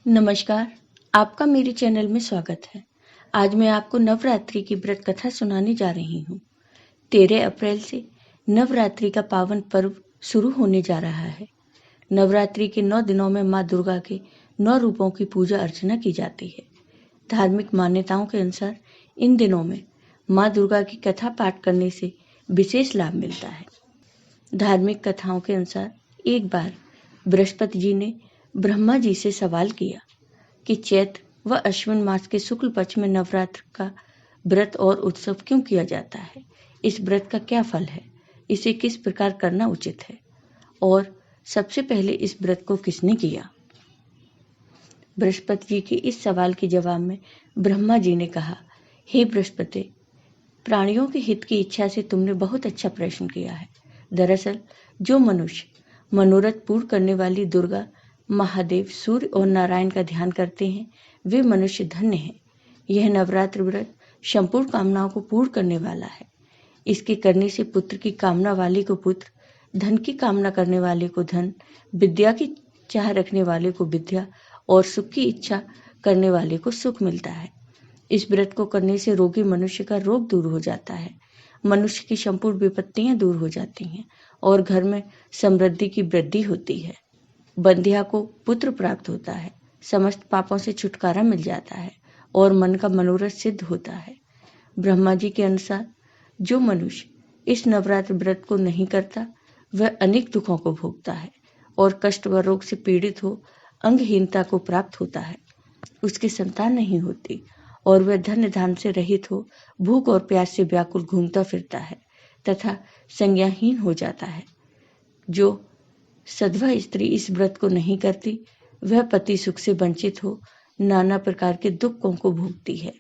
नमस्कार, आपका मेरे चैनल में स्वागत है। आज मैं आपको नवरात्रि की व्रत कथा सुनाने जा रही हूँ। 13 अप्रैल से नवरात्रि का पावन पर्व शुरू होने जा रहा है। नवरात्रि के 9 दिनों में माँ दुर्गा के 9 रूपों की पूजा अर्चना की जाती है। धार्मिक मान्यताओं के अनुसार इन दिनों में माँ दुर्गा की कथा पाठ करने से विशेष लाभ मिलता है। धार्मिक कथाओं के अनुसार एक बार बृहस्पति जी ने ब्रह्मा जी से सवाल किया कि चैत्र व अश्विन मास के शुक्ल पक्ष में नवरात्र का व्रत और उत्सव क्यों किया जाता है, इस व्रत का क्या फल है, इसे किस प्रकार करना उचित है और सबसे पहले इस व्रत को किसने किया। बृहस्पति जी के इस सवाल के जवाब में ब्रह्मा जी ने कहा, हे बृहस्पति, प्राणियों के हित की इच्छा से तुमने बहुत अच्छा प्रश्न किया है। दरअसल जो मनुष्य मनोरथ पूर्ण करने वाली दुर्गा, महादेव, सूर्य और नारायण का ध्यान करते हैं, वे मनुष्य धन्य हैं। यह नवरात्र व्रत संपूर्ण कामनाओं को पूर्ण करने वाला है। इसके करने से पुत्र की कामना वाले को पुत्र, धन की कामना करने वाले को धन, विद्या की चाह रखने वाले को विद्या और सुख की इच्छा करने वाले को सुख मिलता है। इस व्रत को करने से रोगी मनुष्य का रोग दूर हो जाता है, मनुष्य की संपूर्ण विपत्तियां दूर हो जाती हैं और घर में समृद्धि की वृद्धि होती है। बंध्या को पुत्र प्राप्त होता है, समस्त पापों से छुटकारा मिल जाता है और मन का मनोरथ सिद्ध होता है। ब्रह्मा जी के अनुसार जो मनुष्य इस नवरात्र व्रत को नहीं करता, वह अनेक दुखों को भोगता है और कष्ट व रोग से पीड़ित हो अंगहीनता को प्राप्त होता है। उसकी संतान नहीं होती और वह धन धान से रहित हो भूख और प्यास से व्याकुल घूमता फिरता है तथा संज्ञाहीन हो जाता है। जो सधवा स्त्री इस व्रत को नहीं करती, वह पति सुख से वंचित हो नाना प्रकार के दुखों को भोगती है।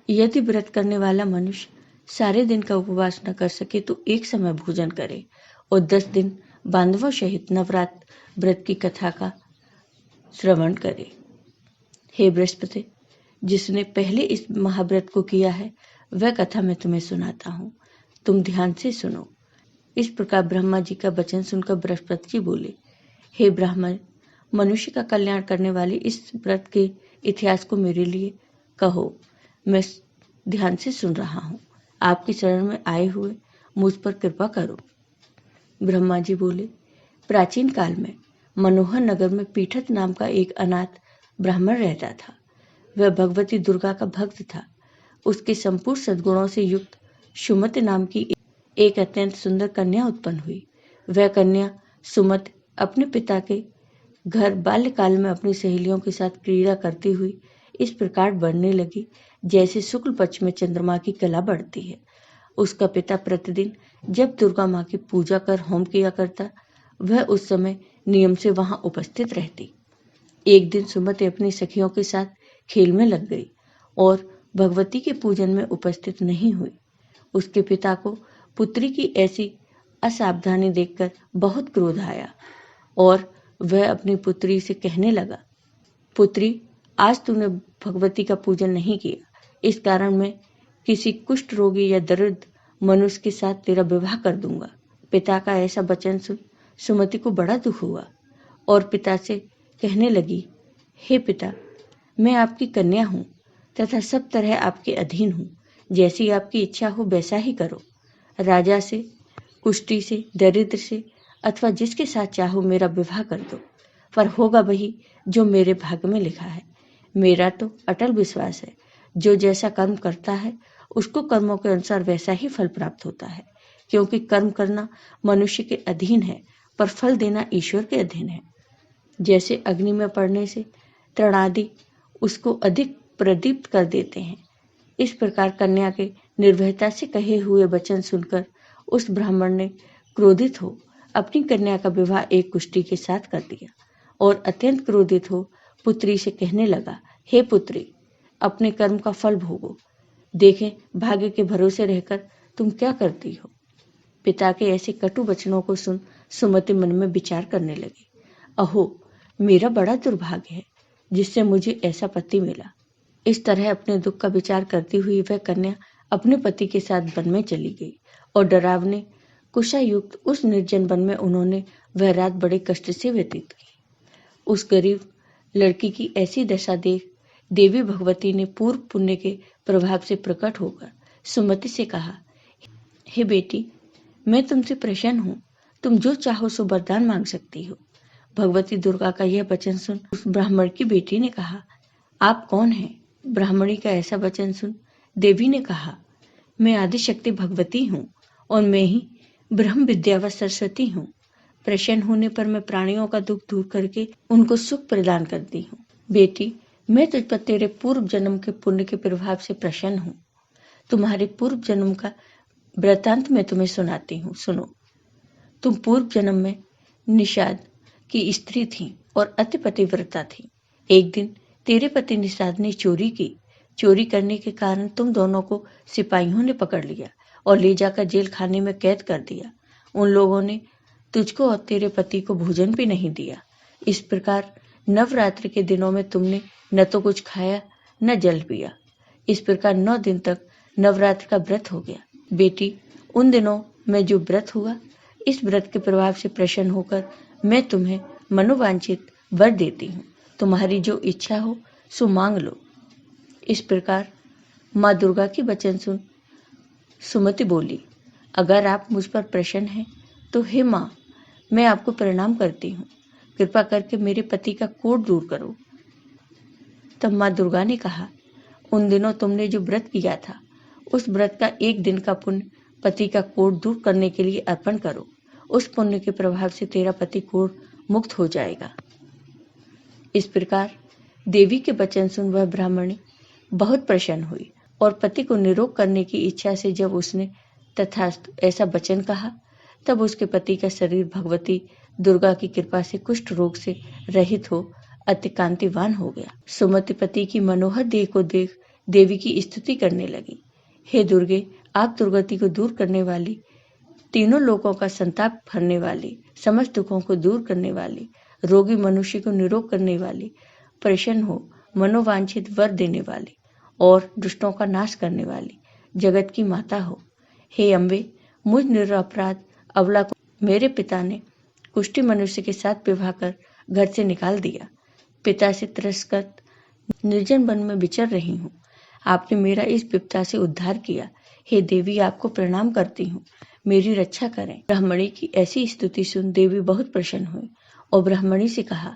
यदि व्रत करने वाला मनुष्य सारे दिन का उपवास न कर सके तो एक समय भोजन करे और 10 दिन बांधवों सहित नवरात्र व्रत की कथा का श्रवण करे। हे बृहस्पति, जिसने पहले इस महाव्रत को किया है, वह कथा मैं तुम्हें सुनाता हूँ, तुम ध्यान से सुनो। इस प्रकार ब्रह्मा जी का वचन सुनकर बृहस्पति जी बोले, हे ब्राह्मण, मनुष्य का कल्याण करने वाले इस व्रत के इतिहास को मेरे लिए कहो, मैं ध्यान से सुन रहा हूँ। आपके चरण में आए हुए मुझ पर कृपा करो। ब्रह्मा जी बोले, प्राचीन काल में मनोहर नगर में पीठत नाम का एक अनाथ ब्राह्मण रहता था। वह भगवती दुर्गा का भक्त था। उसके संपूर्ण सद्गुणों से युक्त सुमति नाम की एक अत्यंत सुंदर कन्या उत्पन्न हुई। वह कन्या सुमति अपने पिता के घर बाल्यकाल में अपनी सहेलियों के साथ क्रीड़ा करती हुई इस प्रकार बढ़ने लगी जैसे शुक्ल पक्ष में चंद्रमा की कला बढ़ती है। उसका पिता प्रतिदिन जब दुर्गा माँ की पूजा कर होम किया करता, वह उस समय नियम से वहां उपस्थित रहती। एक दिन सुमति अपनी सखियों के साथ खेल में लग गई और भगवती के पूजन में उपस्थित नहीं हुई। उसके पिता को पुत्री की ऐसी असावधानी देखकर बहुत क्रोध आया और वह अपनी पुत्री से कहने लगा, पुत्री, आज तूने भगवती का पूजन नहीं किया, इस कारण मैं किसी कुष्ठ रोगी या दरिद्र मनुष्य के साथ तेरा विवाह कर दूंगा। पिता का ऐसा वचन सुन सुमति को बड़ा दुख हुआ और पिता से कहने लगी, हे पिता, मैं आपकी कन्या हूँ तथा सब तरह आपके अधीन हूँ। जैसी आपकी इच्छा हो वैसा ही करो। राजा से, कुष्ठी से, दरिद्र से अथवा जिसके साथ चाहो मेरा विवाह कर दो, पर होगा वही जो मेरे भाग्य में लिखा है। मेरा तो अटल विश्वास है, जो जैसा कर्म करता है उसको कर्मों के अनुसार वैसा ही फल प्राप्त होता है, क्योंकि कर्म करना मनुष्य के अधीन है पर फल देना ईश्वर के अधीन है। जैसे अग्नि में पड़ने से तृणादि उसको अधिक प्रदीप्त कर देते हैं, इस प्रकार कन्या के निर्भयता से कहे हुए वचन सुनकर उस ब्राह्मण ने क्रोधित हो अपनी कन्या का विवाह एक कुष्ठी के साथ कर दिया और अत्यंत क्रोधित हो पुत्री से कहने लगा, हे पुत्री, अपने कर्म का फल भोगो। देखें भाग्य के भरोसे रहकर तुम क्या करती हो। पिता के ऐसे कटु वचनों को सुन सुमति मन में विचार करने लगी, अहो, मेरा बड़ा दुर्भाग्य है जिससे मुझे ऐसा पति मिला। इस तरह अपने दुख का विचार करती हुई वह कन्या अपने पति के साथ वन में चली गई और डरावने कुशायुक्त उस निर्जन वन में उन्होंने वह रात बड़े कष्ट से व्यतीत की। उस गरीब लड़की की ऐसी दशा देख देवी भगवती ने पूर्व पुण्य के प्रभाव से प्रकट होकर सुमति से कहा, हे बेटी, मैं तुमसे प्रसन्न हूँ। तुम जो चाहो सो वरदान मांग सकती हो। भगवती दुर्गा का यह वचन सुन उस ब्राह्मण की बेटी ने कहा, आप कौन हैं? ब्राह्मणी का ऐसा वचन सुन देवी ने कहा, मैं आदिशक्ति भगवती हूँ और मैं ही ब्रह्म विद्या व सरस्वती हूँ। प्रसन्न होने पर मैं प्राणियों का दुख दूर करके उनको सुख प्रदान करती हूँ। बेटी, मैं तुझ पर तेरे पूर्व जन्म के पुण्य के प्रभाव से प्रसन्न हूँ। तुम्हारे पूर्व जन्म का वृतांत मैं तुम्हें सुनाती हूँ, सुनो। तुम पूर्व जन्म में निषाद की स्त्री थी और अति पतिव्रता थी। एक दिन तेरे पति निषाद ने चोरी की। चोरी करने के कारण तुम दोनों को सिपाहियों ने पकड़ लिया और ले जाकर जेल खाने में कैद कर दिया। उन लोगों ने तुझको और तेरे पति को भोजन भी नहीं दिया। इस प्रकार नवरात्रि के दिनों में तुमने न तो कुछ खाया न जल पिया। इस प्रकार 9 दिन तक नवरात्र का व्रत हो गया। बेटी, उन दिनों में जो व्रत हुआ, इस व्रत के प्रभाव से प्रसन्न होकर मैं तुम्हें मनोवांछित वर देती हूँ। तुम्हारी जो इच्छा हो सो मांग लो। इस प्रकार माँ दुर्गा की वचन सुन सुमति बोली, अगर आप मुझ पर प्रसन्न हैं तो हे माँ, मैं आपको प्रणाम करती हूँ। कृपा करके मेरे पति का कोढ़ दूर करो। तब माँ दुर्गा ने कहा, उन दिनों तुमने जो व्रत किया था, उस व्रत का 1 दिन का पुण्य पति का कोढ़ दूर करने के लिए अर्पण करो। उस पुण्य के प्रभाव से तेरा पति कोढ़ मुक्त हो जाएगा। इस प्रकार देवी के वचन सुन वह ब्राह्मणी बहुत प्रसन्न हुई और पति को निरोग करने की इच्छा से जब उसने तथास्तु ऐसा वचन कहा, तब उसके पति का शरीर भगवती दुर्गा की कृपा से कुष्ठ रोग से रहित हो अति कांतिवान हो गया। सुमति पति की मनोहर देह को देख देवी की स्तुति करने लगी। हे दुर्गे, आप दुर्गति को दूर करने वाली, तीनों लोकों का संताप भरने वाली, समस्त दुखों को दूर करने वाली, रोगी मनुष्य को निरोग करने वाली, प्रसन्न हो मनोवांछित वर देने वाली और दुष्टों का नाश करने वाली, जगत की माता हो। हे अम्बे, मुझ निरपराध अबला को मेरे पिता ने कुष्ठी मनुष्य के साथ विवाह कर घर से निकाल दिया। पिता से तिरस्कृत निर्जन वन में विचर रही हूँ। आपने मेरा इस विपदा से उद्धार किया। हे देवी, आपको प्रणाम करती हूँ, मेरी रक्षा करें। ब्राह्मणी की ऐसी स्तुति सुन देवी बहुत प्रसन्न हुई और ब्राह्मणी से कहा,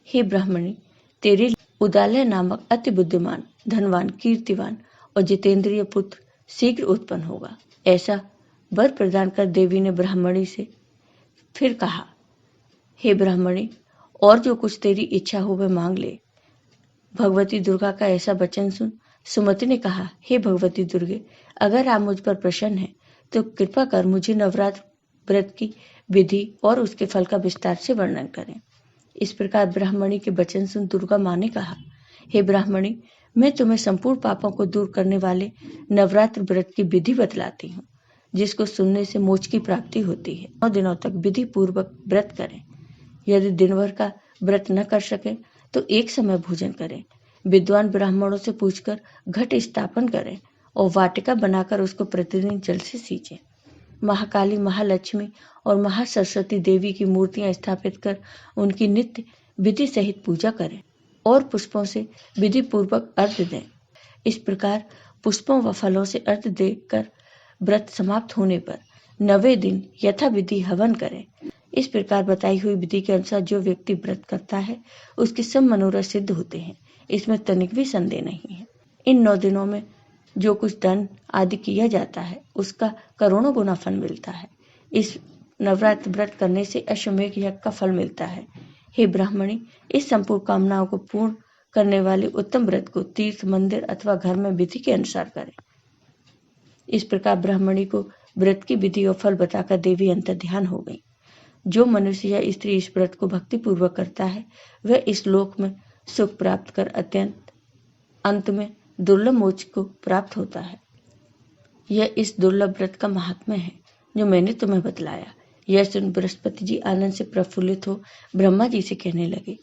हे ब्राह्मणी, तेरे उदालय नामक अति बुद्धिमान, धनवान, कीर्तिवान और जितेंद्रिय पुत्र शीघ्र उत्पन्न होगा। ऐसा वर प्रदान कर देवी ने ब्राह्मणी से फिर कहा, हे ब्राह्मणी, और जो कुछ तेरी इच्छा हो वह मांग ले। भगवती दुर्गा का ऐसा वचन सुन सुमति ने कहा, हे भगवती दुर्गे, अगर आप मुझ पर प्रसन्न हैं तो कृपा कर मुझे नवरात्र व्रत की विधि और उसके फल का विस्तार से वर्णन करें। इस प्रकार ब्राह्मणी के वचन सुन दुर्गा माँ ने कहा, हे ब्राह्मणी, मैं तुम्हें संपूर्ण पापों को दूर करने वाले नवरात्र व्रत की विधि बतलाती हूँ, जिसको सुनने से मोक्ष की प्राप्ति होती है। 9 दिनों तक विधि पूर्वक व्रत करें। यदि दिन भर का व्रत न कर सके तो एक समय भोजन करें। विद्वान ब्राह्मणों से पूछकर घट स्थापन करें और वाटिका बनाकर उसको प्रतिदिन जल से सींचें। महाकाली, महालक्ष्मी और महासरस्वती देवी की मूर्तियां स्थापित कर उनकी नित्य विधि सहित पूजा करें और पुष्पों से विधि पूर्वक अर्घ्य दें। इस प्रकार पुष्पों व फलों से अर्घ्य देकर व्रत समाप्त होने पर 9वें दिन यथा विधि हवन करें। इस प्रकार बताई हुई विधि के अनुसार जो व्यक्ति व्रत करता है उसके सब मनोरथ सिद्ध होते हैं। इसमें तनिक भी संदेह नहीं है। इन 9 दिनों में जो कुछ दान आदि किया जाता है उसका करोड़ों गुना फल मिलता है। इस नवरात्र व्रत करने से अश्वमेघ यज्ञ का फल मिलता है। हे ब्राह्मणी, इस संपूर्ण कामनाओं को पूर्ण करने वाले उत्तम व्रत को तीर्थ, मंदिर अथवा घर में विधि के अनुसार करें। इस प्रकार ब्राह्मणी को व्रत की विधि और फल बताकर देवी अंतर्ध्यान हो गई। जो मनुष्य या स्त्री इस व्रत को भक्ति पूर्वक करता है वह इस लोक में सुख प्राप्त कर अत्यंत अंत में दुर्लभ मोक्ष को प्राप्त होता है। यह इस दुर्लभ व्रत का महात्म्य है जो मैंने तुम्हें बतलाया। यह सुन बृहस्पति जी आनंद से प्रफुल्लित हो ब्रह्मा जी से कहने लगे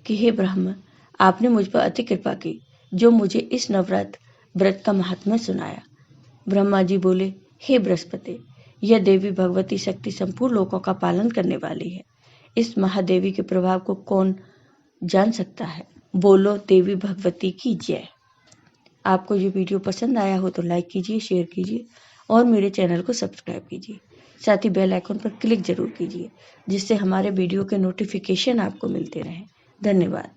कि हे ब्रह्मा, आपने मुझ पर अति कृपा की जो मुझे इस नवरात्र व्रत का महात्म्य सुनाया। ब्रह्मा जी बोले, हे बृहस्पति, यह देवी भगवती शक्ति संपूर्ण लोकों का पालन करने वाली है। इस महादेवी के प्रभाव को कौन जान सकता है। बोलो देवी भगवती की जय। आपको ये वीडियो पसंद आया हो तो लाइक कीजिए, शेयर कीजिए और मेरे चैनल को सब्सक्राइब कीजिए। साथ ही बेल आइकन पर क्लिक जरूर कीजिए जिससे हमारे वीडियो के नोटिफिकेशन आपको मिलते रहें। धन्यवाद।